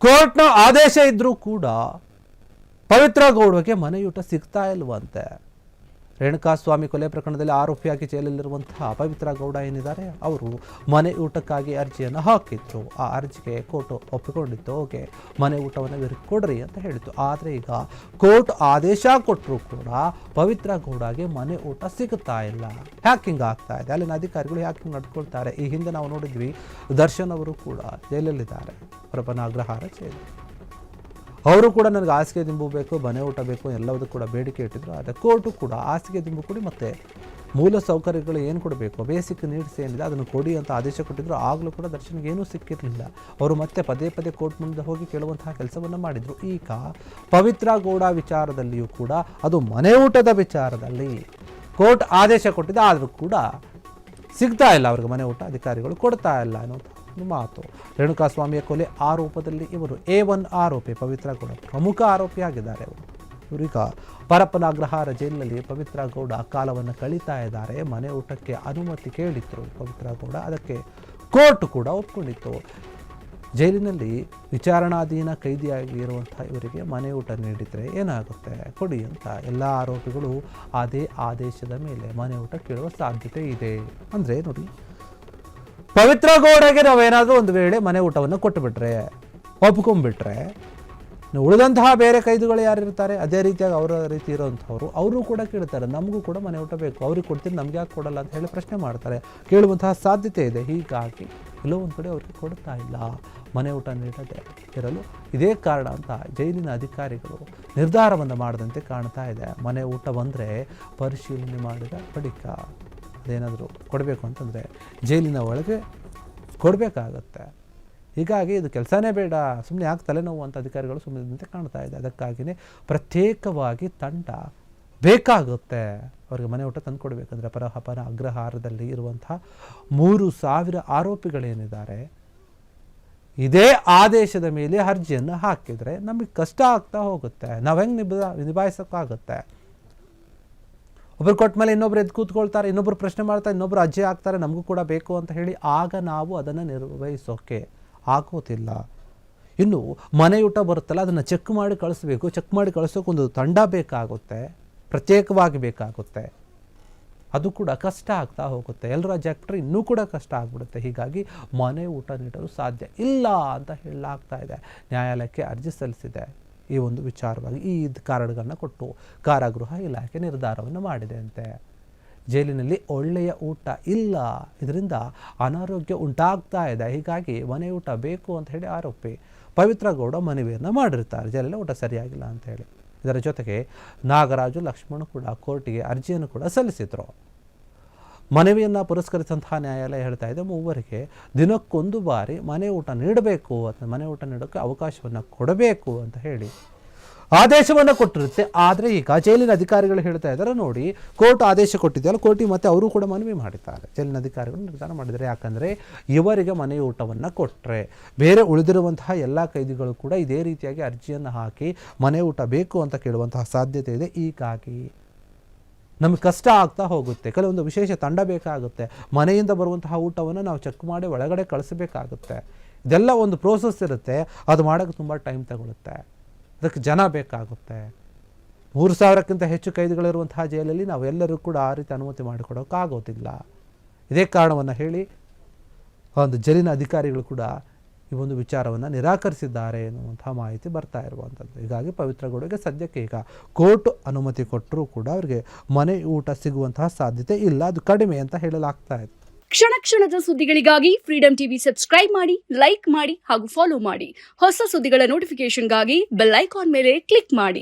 ಕೋರ್ಟ್ನ ಆದೇಶ ಇದ್ರೂ ಕೂಡ ಪವಿತ್ರ ಗೌಡಗೆ ಮನೆಯೂಟ ಸಿಗ್ತಾ ಇಲ್ವಂತೆ. ರೇಣುಕಾಸ್ವಾಮಿ ಕೊಲೆ ಪ್ರಕರಣದಲ್ಲಿ ಆರೋಪಿಯಾಗಿ ಜೈಲಲ್ಲಿರುವಂತಹ ಪವಿತ್ರ ಗೌಡ ಏನಿದ್ದಾರೆ, ಅವರು ಮನೆ ಊಟಕ್ಕಾಗಿ ಅರ್ಜಿಯನ್ನು ಹಾಕಿದ್ರು. ಆ ಅರ್ಜಿಗೆ ಕೋರ್ಟ್ ಒಪ್ಪಿಕೊಂಡಿತ್ತು. ಓಕೆ, ಮನೆ ಊಟವನ್ನು ಕೊಡ್ರಿ ಅಂತ ಹೇಳಿತ್ತು. ಆದರೆ ಈಗ ಕೋರ್ಟ್ ಆದೇಶ ಕೊಟ್ಟರು ಕೂಡ ಪವಿತ್ರ ಗೌಡಗೆ ಮನೆ ಊಟ ಸಿಗುತ್ತಾ ಇಲ್ಲ. ಹ್ಯಾಕಿಂಗ್ ಆಗ್ತಾ ಇದೆ. ಅಲ್ಲಿನ ಅಧಿಕಾರಿಗಳು ಹ್ಯಾಕಿಂಗ್ ನಡ್ಕೊಳ್ತಾರೆ. ಈ ಹಿಂದೆ ನಾವು ನೋಡಿದ್ವಿ, ದರ್ಶನ್ ಅವರು ಕೂಡ ಜೈಲಲ್ಲಿದ್ದಾರೆ, ಪರಪ್ಪನ ಅಗ್ರಹಾರ ಜೈಲು. ಅವರು ಕೂಡ ನನಗೆ ಹಾಸಿಗೆ ದಿಂಬು ಬೇಕು, ಮನೆ ಊಟ ಬೇಕು, ಎಲ್ಲದೂ ಕೂಡ ಬೇಡಿಕೆ ಇಟ್ಟಿದ್ರು. ಆದರೆ ಕೋರ್ಟು ಕೂಡ ಹಾಸಿಗೆ ದಿಂಬು ಕೊಡಿ ಮತ್ತು ಮೂಲ ಸೌಕರ್ಯಗಳು ಏನು ಕೊಡಬೇಕು, ಬೇಸಿಕ್ ನೀಡ್ಸ್ ಏನಿದೆ ಅದನ್ನು ಕೊಡಿ ಅಂತ ಆದೇಶ ಕೊಟ್ಟಿದ್ರು. ಆಗಲೂ ಕೂಡ ದರ್ಶನ್ಗೆ ಏನೂ ಸಿಕ್ಕಿರಲಿಲ್ಲ. ಅವರು ಮತ್ತೆ ಪದೇ ಪದೇ ಕೋರ್ಟ್ ಮುಂದೆ ಹೋಗಿ ಕೇಳುವಂತಹ ಕೆಲಸವನ್ನು ಮಾಡಿದರು. ಈಗ ಪವಿತ್ರ ಗೌಡ ವಿಚಾರದಲ್ಲಿಯೂ ಕೂಡ, ಅದು ಮನೆ ಊಟದ ವಿಚಾರದಲ್ಲಿ ಕೋರ್ಟ್ ಆದೇಶ ಕೊಟ್ಟಿದೆ, ಆದರೂ ಕೂಡ ಸಿಗ್ತಾ ಇಲ್ಲ ಅವ್ರಿಗೆ ಮನೆ ಊಟ, ಅಧಿಕಾರಿಗಳು ಕೊಡ್ತಾ ಇಲ್ಲ ಅನ್ನೋದು ಮಾತು. ರೇಣುಕಾಸ್ವಾಮಿಯ ಕೊಲೆ ಆರೋಪದಲ್ಲಿ ಇವರು A1 ಆರೋಪಿ ಪವಿತ್ರ ಗೌಡ ಪ್ರಮುಖ ಆರೋಪಿಯಾಗಿದ್ದಾರೆ. ಇವರೀಗ ಪರಪ್ಪನ ಅಗ್ರಹಾರ ಜೈಲಿನಲ್ಲಿ ಪವಿತ್ರ ಗೌಡ ಕಾಲವನ್ನು ಕಳೀತಾ ಇದ್ದಾರೆ. ಮನೆ ಊಟಕ್ಕೆ ಅನುಮತಿ ಕೇಳಿದ್ರು ಪವಿತ್ರ ಗೌಡ, ಅದಕ್ಕೆ ಕೋರ್ಟ್ ಕೂಡ ಒಪ್ಕೊಂಡಿತ್ತು. ಜೈಲಿನಲ್ಲಿ ವಿಚಾರಣಾಧೀನ ಕೈದಿಯಾಗಿ ಇರುವಂಥ ಇವರಿಗೆ ಮನೆ ಊಟ ನೀಡಿದರೆ ಏನಾಗುತ್ತೆ ಕೊಡಿ ಅಂತ ಎಲ್ಲ ಆರೋಪಿಗಳು ಅದೇ ಆದೇಶದ ಮೇಲೆ ಮನೆ ಊಟ ಕೇಳುವ ಸಾಧ್ಯತೆ ಇದೆ. ಅಂದರೆ ನೋಡಿ, ಪವಿತ್ರ ಗೌಡಗೆ ನಾವೇನಾದರೂ ಒಂದು ವೇಳೆ ಮನೆ ಊಟವನ್ನು ಕೊಟ್ಟುಬಿಟ್ರೆ, ಒಪ್ಕೊಂಡ್ಬಿಟ್ರೆ, ಉಳಿದಂತಹ ಬೇರೆ ಕೈದಿಗಳು ಯಾರಿರ್ತಾರೆ ಅದೇ ರೀತಿಯಾಗಿ ಅವರ ರೀತಿ ಇರೋವಂಥವ್ರು ಅವರು ಕೂಡ ಕೇಳ್ತಾರೆ, ನಮಗೂ ಕೂಡ ಮನೆ ಊಟ ಬೇಕು, ಅವ್ರಿಗೆ ಕೊಡ್ತೀನಿ ನಮ್ಗೆ ಯಾಕೆ ಕೊಡಲ್ಲ ಅಂತ ಹೇಳಿ ಪ್ರಶ್ನೆ ಮಾಡ್ತಾರೆ, ಕೇಳುವಂತಹ ಸಾಧ್ಯತೆ ಇದೆ. ಹೀಗಾಗಿ ಎಲ್ಲೋ ಒಂದು ಕಡೆ ಅವ್ರಿಗೆ ಕೊಡ್ತಾ ಇಲ್ಲ, ಮನೆ ಊಟ ನೀಡದೆ ಇರಲು ಇದೇ ಕಾರಣ ಅಂತ ಜೈಲಿನ ಅಧಿಕಾರಿಗಳು ನಿರ್ಧಾರವನ್ನು ಮಾಡದಂತೆ ಕಾಣ್ತಾ ಇದೆ. ಮನೆ ಊಟ ಬಂದರೆ ಪರಿಶೀಲನೆ ಮಾಡಿದ ಬಳಿಕ ಅದೇನಾದರೂ ಕೊಡಬೇಕು ಅಂತಂದರೆ ಜೈಲಿನ ಒಳಗೆ ಕೊಡಬೇಕಾಗತ್ತೆ. ಹೀಗಾಗಿ ಇದು ಕೆಲಸನೇ ಬೇಡ, ಸುಮ್ಮನೆ ಯಾಕೆ ತಲೆನೋವು ಅಂತ ಅಧಿಕಾರಿಗಳು ಸುಮ್ಮನೆ ಕಾಣ್ತಾ ಇದೆ. ಅದಕ್ಕಾಗಿಯೇ ಪ್ರತ್ಯೇಕವಾಗಿ ತಂಡ ಬೇಕಾಗುತ್ತೆ ಅವರಿಗೆ ಮನೆ ಊಟ ತಂದು ಕೊಡಬೇಕಂದ್ರೆ. ಪರಪ್ಪನ ಅಗ್ರಹಾರದಲ್ಲಿ ಇರುವಂಥ 3,000 ಆರೋಪಿಗಳೇನಿದ್ದಾರೆ, ಇದೇ ಆದೇಶದ ಮೇಲೆ ಅರ್ಜಿಯನ್ನು ಹಾಕಿದರೆ ನಮಗೆ ಕಷ್ಟ ಆಗ್ತಾ ಹೋಗುತ್ತೆ. ನಾವು ಹೆಂಗೆ ನಿಭಾಯಿಸೋಕ್ಕಾಗುತ್ತೆ? ಒಬ್ಬರು ಕೊಟ್ಟ ಮೇಲೆ ಇನ್ನೊಬ್ರು ಎದ್ದು ಕೂತ್ಕೊಳ್ತಾರೆ, ಇನ್ನೊಬ್ರು ಪ್ರಶ್ನೆ ಮಾಡ್ತಾರೆ, ಇನ್ನೊಬ್ರು ಅಜ್ಜಿ ಆಗ್ತಾರೆ, ನಮಗೂ ಕೂಡ ಬೇಕು ಅಂತ ಹೇಳಿ. ಆಗ ನಾವು ಅದನ್ನು ನಿರ್ವಹಿಸೋಕೆ ಆಗೋದಿಲ್ಲ. ಇನ್ನು ಮನೆಯೂಟ ಬರುತ್ತಲ್ಲ, ಅದನ್ನು ಚೆಕ್ ಮಾಡಿ ಕಳಿಸ್ಬೇಕು. ಚೆಕ್ ಮಾಡಿ ಕಳಿಸೋಕೆ ಒಂದು ತಂಡ ಬೇಕಾಗುತ್ತೆ, ಪ್ರತ್ಯೇಕವಾಗಿ ಬೇಕಾಗುತ್ತೆ. ಅದು ಕೂಡ ಕಷ್ಟ ಆಗ್ತಾ ಹೋಗುತ್ತೆ. ಎಲ್ಲರ ಅಜ್ಜಿ ಇನ್ನೂ ಕೂಡ ಕಷ್ಟ ಆಗ್ಬಿಡುತ್ತೆ. ಹೀಗಾಗಿ ಮನೆ ಊಟ ನೀಡಲು ಸಾಧ್ಯ ಇಲ್ಲ ಅಂತ ಹೇಳಲಾಗ್ತಾ ಇದೆ. ನ್ಯಾಯಾಲಯಕ್ಕೆ ಅರ್ಜಿ ಸಲ್ಲಿಸಿದೆ ಈ ಒಂದು ವಿಚಾರವಾಗಿ. ಈ ಕಾರಣಗಳನ್ನು ಕೊಟ್ಟು ಕಾರಾಗೃಹ ಇಲಾಖೆ ನಿರ್ಧಾರವನ್ನು ಮಾಡಿದೆ ಅಂತೆ. ಜೈಲಿನಲ್ಲಿ ಒಳ್ಳೆಯ ಊಟ ಇಲ್ಲ, ಇದರಿಂದ ಅನಾರೋಗ್ಯ ಉಂಟಾಗ್ತಾ ಇದೆ. ಹೀಗಾಗಿ ಮನೆ ಊಟ ಬೇಕು ಅಂತ ಹೇಳಿ ಆರೋಪಿ ಪವಿತ್ರ ಗೌಡ ಮನವಿಯನ್ನು ಮಾಡಿರ್ತಾರೆ, ಜೈಲಲ್ಲಿ ಊಟ ಸರಿಯಾಗಿಲ್ಲ ಅಂತ ಹೇಳಿ. ಇದರ ಜೊತೆಗೆ ನಾಗರಾಜು, ಲಕ್ಷ್ಮಣ್ ಕೂಡ ಕೋರ್ಟಿಗೆ ಅರ್ಜಿಯನ್ನು ಕೂಡ ಸಲ್ಲಿಸಿದರು. ಮನವಿಯನ್ನು ಪುರಸ್ಕರಿಸಿದಂತಹ ನ್ಯಾಯಾಲಯ ಹೇಳ್ತಾ ಇದೆ, ಮೂವರಿಗೆ ದಿನಕ್ಕೊಂದು ಬಾರಿ ಮನೆ ಊಟ ನೀಡಬೇಕು ಅಥವಾ ಮನೆ ಊಟ ನೀಡೋಕ್ಕೆ ಅವಕಾಶವನ್ನು ಕೊಡಬೇಕು ಅಂತ ಹೇಳಿ ಆದೇಶವನ್ನು ಕೊಟ್ಟಿರುತ್ತೆ. ಆದರೆ ಈಗ ಜೈಲಿನ ಅಧಿಕಾರಿಗಳು ಹೇಳ್ತಾ ಇದ್ದಾರೆ, ನೋಡಿ ಕೋರ್ಟ್ ಆದೇಶ ಕೊಟ್ಟಿದ್ದೆಯಲ್ಲ, ಕೋರ್ಟಿಗೆ ಮತ್ತೆ ಅವರು ಕೂಡ ಮನವಿ ಮಾಡಿದ್ದಾರೆ. ಜೈಲಿನ ಅಧಿಕಾರಿಗಳು ನಿರ್ಧಾರ ಮಾಡಿದ್ದಾರೆ. ಯಾಕಂದರೆ ಇವರಿಗೆ ಮನೆ ಊಟವನ್ನು ಕೊಟ್ಟರೆ ಬೇರೆ ಉಳಿದಿರುವಂತಹ ಎಲ್ಲ ಕೈದಿಗಳು ಕೂಡ ಇದೇ ರೀತಿಯಾಗಿ ಅರ್ಜಿಯನ್ನು ಹಾಕಿ ಮನೆ ಊಟ ಬೇಕು ಅಂತ ಕೇಳುವಂತಹ ಸಾಧ್ಯತೆ ಇದೆ. ಹೀಗಾಗಿ ನಮಗೆ ಕಷ್ಟ ಆಗ್ತಾ ಹೋಗುತ್ತೆ. ಕೆಲವೊಂದು ವಿಶೇಷ ತಂಡ ಬೇಕಾಗುತ್ತೆ. ಮನೆಯಿಂದ ಬರುವಂತಹ ಊಟವನ್ನು ನಾವು ಚೆಕ್ ಮಾಡಿ ಒಳಗಡೆ ಕಳಿಸಬೇಕಾಗುತ್ತೆ. ಇದೆಲ್ಲ ಒಂದು ಪ್ರೋಸೆಸ್ ಇರುತ್ತೆ, ಅದು ಮಾಡೋಕ್ಕೆ ತುಂಬ ಟೈಮ್ ತಗೊಳುತ್ತೆ. ಅದಕ್ಕೆ ಜನ ಬೇಕಾಗುತ್ತೆ. 3,000ಕ್ಕಿಂತ ಹೆಚ್ಚು ಕೈದಿಗಳಿರುವಂತಹ ಜೈಲಲ್ಲಿ ನಾವೆಲ್ಲರೂ ಕೂಡ ಆ ರೀತಿ ಅನುಮತಿ ಮಾಡಿಕೊಡೋಕ್ಕಾಗೋದಿಲ್ಲ. ಇದೇ ಕಾರಣವನ್ನು ಹೇಳಿ ಒಂದು ಜೈಲಿನ ಅಧಿಕಾರಿಗಳು ಕೂಡ ಈ ಒಂದು ವಿಚಾರವನ್ನು ನಿರಾಕರಿಸಿದ್ದಾರೆ ಎನ್ನುವಂಥ ಮಾಹಿತಿ ಬರ್ತಾ ಇರುವಂಥದ್ದು. ಹೀಗಾಗಿ ಪವಿತ್ರ ಗೌಡಗೆ ಸದ್ಯಕ್ಕೆ ಈಗ ಕೋರ್ಟ್ ಅನುಮತಿ ಕೊಟ್ಟರೂ ಕೂಡ ಅವರಿಗೆ ಮನೆ ಊಟ ಸಿಗುವಂತಹ ಸಾಧ್ಯತೆ ಇಲ್ಲ, ಅದು ಕಡಿಮೆ ಅಂತ ಹೇಳಲಾಗ್ತಾ ಇದೆ. ಕ್ಷಣ ಕ್ಷಣದ ಸುದ್ದಿಗಳಿಗಾಗಿ ಫ್ರೀಡಂ ಟಿವಿ ಸಬ್ಸ್ಕ್ರೈಬ್ ಮಾಡಿ, ಲೈಕ್ ಮಾಡಿ ಹಾಗೂ ಫಾಲೋ ಮಾಡಿ. ಹೊಸ ಸುದ್ದಿಗಳ ನೋಟಿಫಿಕೇಶನ್ಗಾಗಿ ಬೆಲ್ ಐಕಾನ್ ಮೇಲೆ ಕ್ಲಿಕ್ ಮಾಡಿ.